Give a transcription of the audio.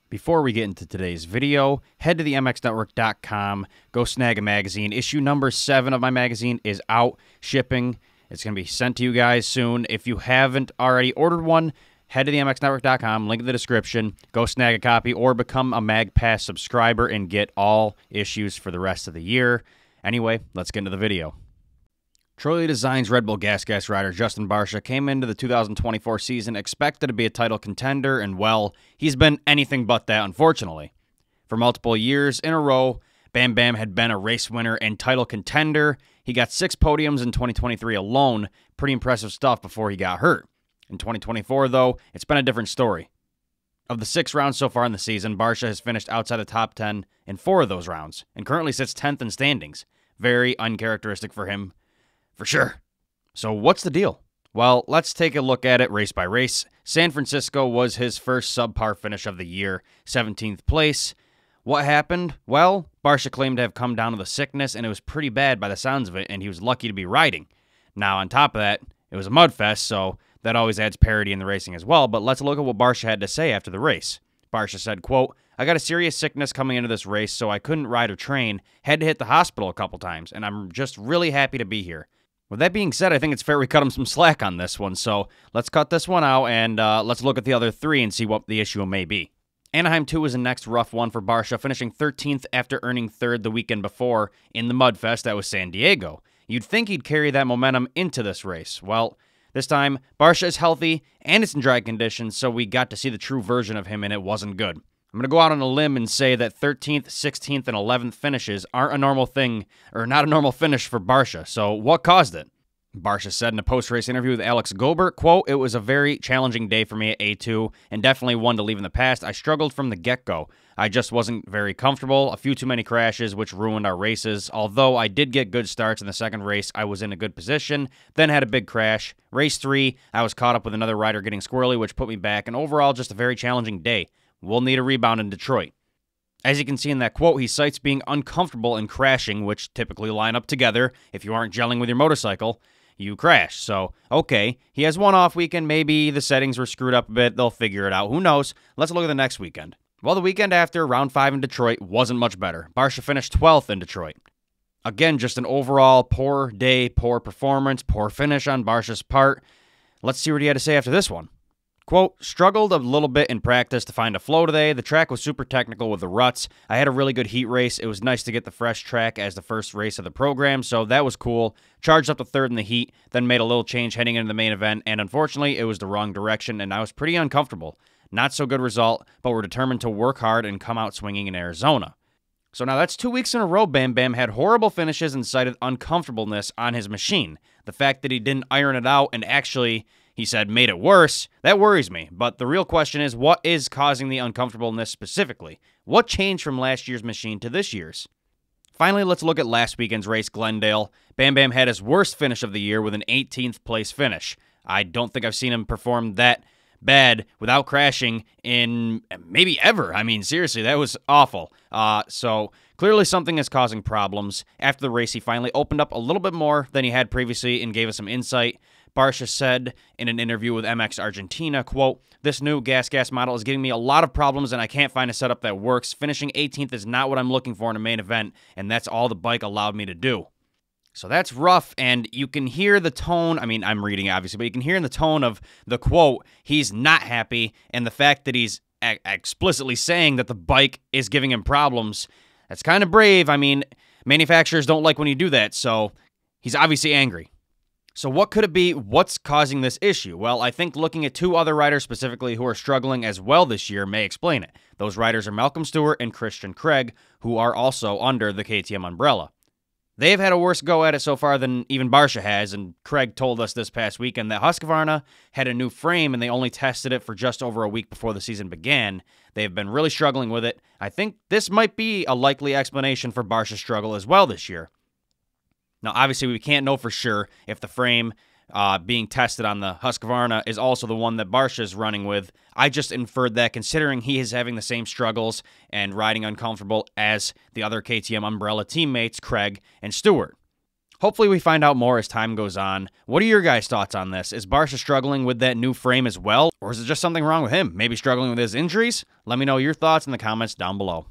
Before we get into today's video, head to the mxnetwork.com, go snag a magazine. Issue number 7 of my magazine is out, shipping. It's going to be sent to you guys soon. If you haven't already ordered one, head to the mxnetwork.com, link in the description, go snag a copy, or become a MagPass subscriber and get all issues for the rest of the year. Anyway, let's get into the video. Troy Designs Red Bull GasGas rider Justin Barcia came into the 2024 season expected to be a title contender, and well, he's been anything but that, unfortunately. For multiple years in a row, Bam Bam had been a race winner and title contender. He got 6 podiums in 2023 alone, pretty impressive stuff before he got hurt. In 2024, though, it's been a different story. Of the 6 rounds so far in the season, Barcia has finished outside the top 10 in 4 of those rounds, and currently sits 10th in standings. Very uncharacteristic for him. For sure. So what's the deal? Well, let's take a look at it race by race. San Francisco was his first subpar finish of the year, 17th place. What happened? Well, Barcia claimed to have come down with a sickness, and it was pretty bad by the sounds of it, and he was lucky to be riding. Now, on top of that, it was a mud fest, so that always adds parity in the racing as well, but let's look at what Barcia had to say after the race. Barcia said, quote, "I got a serious sickness coming into this race, so I couldn't ride or train, had to hit the hospital a couple times, and I'm just really happy to be here." With that being said, I think it's fair we cut him some slack on this one, so let's cut this one out and let's look at the other 3 and see what the issue may be. Anaheim 2 was the next rough one for Barcia, finishing 13th after earning 3rd the weekend before in the Mudfest that was San Diego. You'd think he'd carry that momentum into this race. Well, this time, Barcia is healthy and it's in dry conditions, so we got to see the true version of him, and it wasn't good. I'm going to go out on a limb and say that 13th, 16th, and 11th finishes aren't a normal thing, or not a normal finish for Barcia. So what caused it? Barcia said in a post-race interview with Alex Gobert, quote, "It was a very challenging day for me at A2, and definitely one to leave in the past. I struggled from the get-go. I just wasn't very comfortable, a few too many crashes, which ruined our races. Although I did get good starts in the second race, I was in a good position, then had a big crash. Race 3, I was caught up with another rider getting squirrely, which put me back, and overall just a very challenging day. We'll need a rebound in Detroit." As you can see in that quote, he cites being uncomfortable and crashing, which typically line up together. If you aren't gelling with your motorcycle, you crash. So, okay, he has one off weekend. Maybe the settings were screwed up a bit. They'll figure it out. Who knows? Let's look at the next weekend. Well, the weekend after, round 5 in Detroit wasn't much better. Barcia finished 12th in Detroit. Again, just an overall poor day, poor performance, poor finish on Barcia's part. Let's see what he had to say after this one. Quote, "Struggled a little bit in practice to find a flow today. The track was super technical with the ruts. I had a really good heat race. It was nice to get the fresh track as the first race of the program, so that was cool. Charged up to 3rd in the heat, then made a little change heading into the main event, and unfortunately, it was the wrong direction, and I was pretty uncomfortable. Not so good result, but we're determined to work hard and come out swinging in Arizona." So now that's 2 weeks in a row Bam Bam had horrible finishes and cited uncomfortableness on his machine. The fact that he didn't iron it out and actually, he said, made it worse, that worries me. But the real question is, what is causing the uncomfortableness specifically? What changed from last year's machine to this year's? Finally, let's look at last weekend's race, Glendale. Bam Bam had his worst finish of the year with an 18th place finish. I don't think I've seen him perform that bad without crashing in maybe ever. I mean, seriously, that was awful. So clearly something is causing problems. After the race, he finally opened up a little bit more than he had previously and gave us some insight. Barcia said in an interview with MX Argentina, quote, "This new GasGas model is giving me a lot of problems and I can't find a setup that works. Finishing 18th is not what I'm looking for in a main event, and that's all the bike allowed me to do." So that's rough, and you can hear the tone. I mean, I'm reading, obviously, but you can hear in the tone of the quote, he's not happy, and the fact that he's explicitly saying that the bike is giving him problems. That's kind of brave. I mean, manufacturers don't like when you do that, so he's obviously angry. So what could it be? What's causing this issue? Well, I think looking at 2 other riders specifically who are struggling as well this year may explain it. Those riders are Malcolm Stewart and Christian Craig, who are also under the KTM umbrella. They've had a worse go at it so far than even Barcia has, and Craig told us this past weekend that Husqvarna had a new frame and they only tested it for just over a week before the season began. They've been really struggling with it. I think this might be a likely explanation for Barcia's struggle as well this year. Now, obviously, we can't know for sure if the frame being tested on the Husqvarna is also the one that Barcia is running with. I just inferred that considering he is having the same struggles and riding uncomfortable as the other KTM umbrella teammates, Craig and Stewart. Hopefully we find out more as time goes on. What are your guys' thoughts on this? Is Barcia struggling with that new frame as well? Or is it just something wrong with him? Maybe struggling with his injuries? Let me know your thoughts in the comments down below.